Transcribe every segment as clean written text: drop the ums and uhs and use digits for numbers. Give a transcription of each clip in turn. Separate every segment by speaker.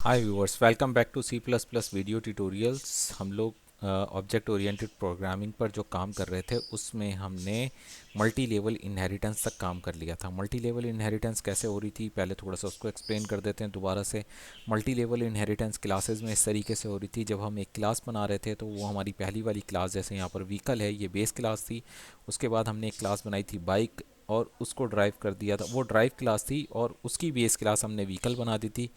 Speaker 1: Hi viewers, welcome back to C plus plus video tutorials. हम लोग object oriented programming पर जो काम कर रहे थे उसमें हमने मल्टी लेवल इनहेरिटेंस तक काम कर लिया था। मल्टी लेवल इनहेरिटेंस कैसे हो रही थी, पहले थोड़ा सा उसको एक्सप्लेन कर देते हैं दोबारा से। मल्टी लेवल इनहेरिटेंस क्लासेस में इस तरीके से हो रही थी, जब हम एक क्लास बना रहे थे तो वो हमारी पहली वाली क्लास, जैसे यहाँ पर व्हीकल है, ये बेस क्लास थी। उसके बाद हमने एक क्लास बनाई थी बाइक और उसको ड्राइव कर दिया था, वो ड्राइव क्लास थी, और उसकी बेस क्लास हमने व्हीकल बना दी थी।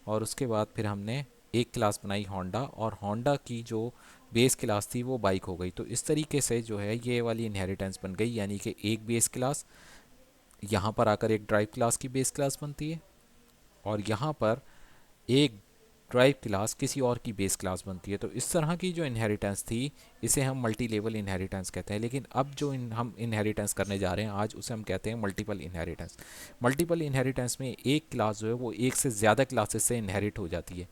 Speaker 1: और उसके बाद फिर हमने एक क्लास बनाई होंडा, और होंडा की जो बेस क्लास थी वो बाइक हो गई। तो इस तरीके से जो है ये वाली इनहेरिटेंस बन गई, यानी कि एक बेस क्लास यहाँ पर आकर एक ड्राइव क्लास की बेस क्लास बनती है, और यहाँ पर एक ड्राइव क्लास किसी और की बेस क्लास बनती है। तो इस तरह की जो इनहेरिटेंस थी, इसे हम मल्टी लेवल इनहेरिटेंस कहते हैं। लेकिन अब जो हम इनहेरिटेंस करने जा रहे हैं आज, उसे हम कहते हैं मल्टीपल इनहेरिटेंस। मल्टीपल इनहेरिटेंस में एक क्लास जो है वो एक से ज़्यादा क्लासेस से इनहेरिट हो जाती है।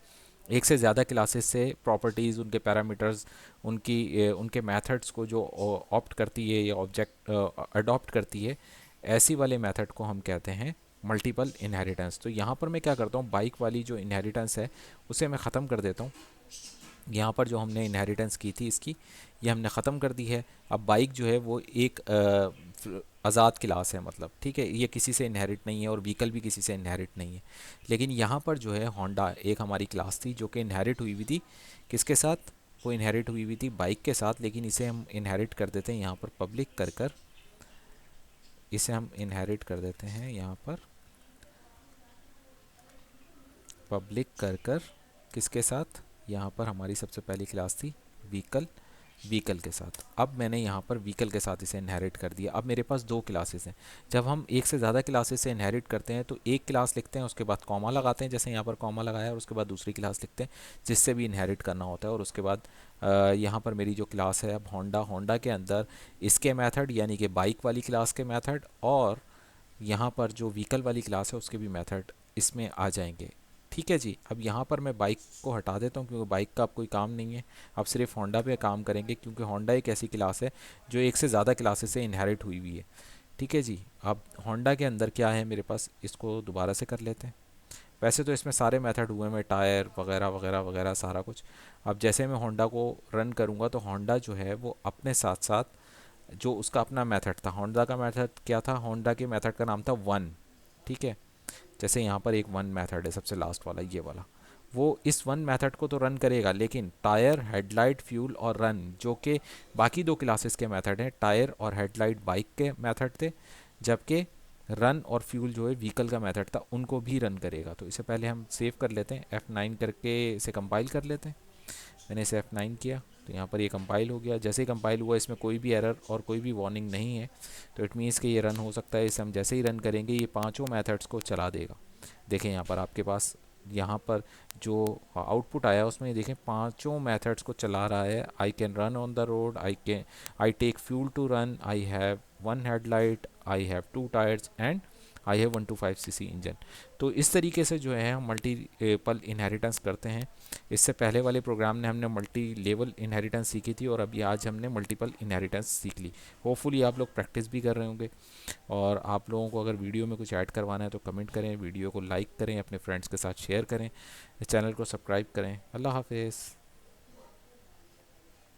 Speaker 1: एक से ज़्यादा क्लासेस से प्रॉपर्टीज़, उनके पैरामीटर्स, उनके मेथड्स को जो ऑप्ट करती है या ऑब्जेक्ट अडॉप्ट करती है, ऐसी वाले मेथड को हम कहते हैं मल्टीपल इनहेरिटेंस। तो यहाँ पर मैं क्या करता हूँ, बाइक वाली जो इनहेरिटेंस है उसे मैं ख़त्म कर देता हूँ। यहाँ पर जो हमने इनहेरिटेंस की थी इसकी, ये हमने ख़त्म कर दी है। अब बाइक जो है वो एक आज़ाद क्लास है, मतलब ठीक है, ये किसी से इनहेरिट नहीं है, और व्हीकल भी किसी से इनहेरिट नहीं है। लेकिन यहाँ पर जो है होंडा एक हमारी क्लास थी जो कि इनहेरिट हुई हुई थी, किसके साथ? वो इनहेरिट हुई हुई थी बाइक के साथ। लेकिन इसे हम इनहेरिट कर देते हैं यहाँ पर पब्लिक कर कर, इसे हम इनहेरिट कर देते हैं यहाँ पर पब्लिक कर कर, किसके साथ? यहाँ पर हमारी सबसे पहली क्लास थी व्हीकल, व्हीकल के साथ। अब मैंने यहाँ पर व्हीकल के साथ इसे इनहेरिट कर दिया। अब मेरे पास दो क्लासेस हैं। जब हम एक से ज़्यादा क्लासेस से इनहेरिट करते हैं तो एक क्लास लिखते हैं, उसके बाद कॉमा लगाते हैं, जैसे यहाँ पर कॉमा लगाया, और उसके बाद दूसरी क्लास लिखते हैं जिससे भी इनहेरिट करना होता है। और उसके बाद यहाँ पर मेरी जो क्लास है अब होंडा, होंडा के अंदर इसके मेथड यानी कि बाइक वाली क्लास के मेथड, और यहाँ पर जो व्हीकल वाली क्लास है उसके भी मेथड इसमें आ जाएंगे। ठीक है जी। अब यहाँ पर मैं बाइक को हटा देता हूँ क्योंकि बाइक का अब कोई काम नहीं है। अब सिर्फ होंडा पे काम करेंगे, क्योंकि होंडा एक ऐसी क्लास है जो एक से ज़्यादा क्लासेस से इनहेरिट हुई हुई है। ठीक है जी। अब होंडा के अंदर क्या है मेरे पास, इसको दोबारा से कर लेते हैं। वैसे तो इसमें सारे मेथड हुए हैं, टायर वगैरह वगैरह वगैरह सारा कुछ। अब जैसे मैं होंडा को रन करूँगा तो होंडा जो है वो अपने साथ साथ जो उसका अपना मेथड था, होंडा का मेथड क्या था, होंडा के मेथड का नाम था वन। ठीक है। जैसे यहाँ पर एक वन मेथड है, सबसे लास्ट वाला ये वाला, वो इस वन मेथड को तो रन करेगा, लेकिन टायर, हेडलाइट, फ्यूल और रन जो कि बाकी दो क्लासेस के मेथड हैं, टायर और हेडलाइट बाइक के मेथड थे, जबकि रन और फ्यूल जो है व्हीकल का मेथड था, उनको भी रन करेगा। तो इसे पहले हम सेव कर लेते हैं, F9 करके इसे कंपाइल कर लेते हैं। मैंने इसे F9 किया तो यहाँ पर ये कंपाइल हो गया। जैसे ही कंपाइल हुआ इसमें कोई भी एरर और कोई भी वार्निंग नहीं है, तो इट मीन्स कि ये रन हो सकता है। इसे हम जैसे ही रन करेंगे ये पांचों मेथड्स को चला देगा। देखें यहाँ पर आपके पास, यहाँ पर जो आउटपुट आया उसमें ये देखें पांचों मेथड्स को चला रहा है। I can run on the road, I take fuel to run, I have one headlight, I have two tyres, and I have 125cc engine. तो इस तरीके से जो है हम मल्टीपल इनहेरिटेंस करते हैं। इससे पहले वाले प्रोग्राम ने हमने मल्टी लेवल इनहेरिटेंस सीखी थी, और अभी आज हमने मल्टीपल इनहेरिटेंस सीख ली। होपफुली आप लोग प्रैक्टिस भी कर रहे होंगे। और आप लोगों को अगर वीडियो में कुछ ऐड करवाना है तो कमेंट करें, वीडियो को लाइक करें, अपने फ्रेंड्स के साथ शेयर करें, चैनल को सब्सक्राइब करें। अल्लाह हाफिज़।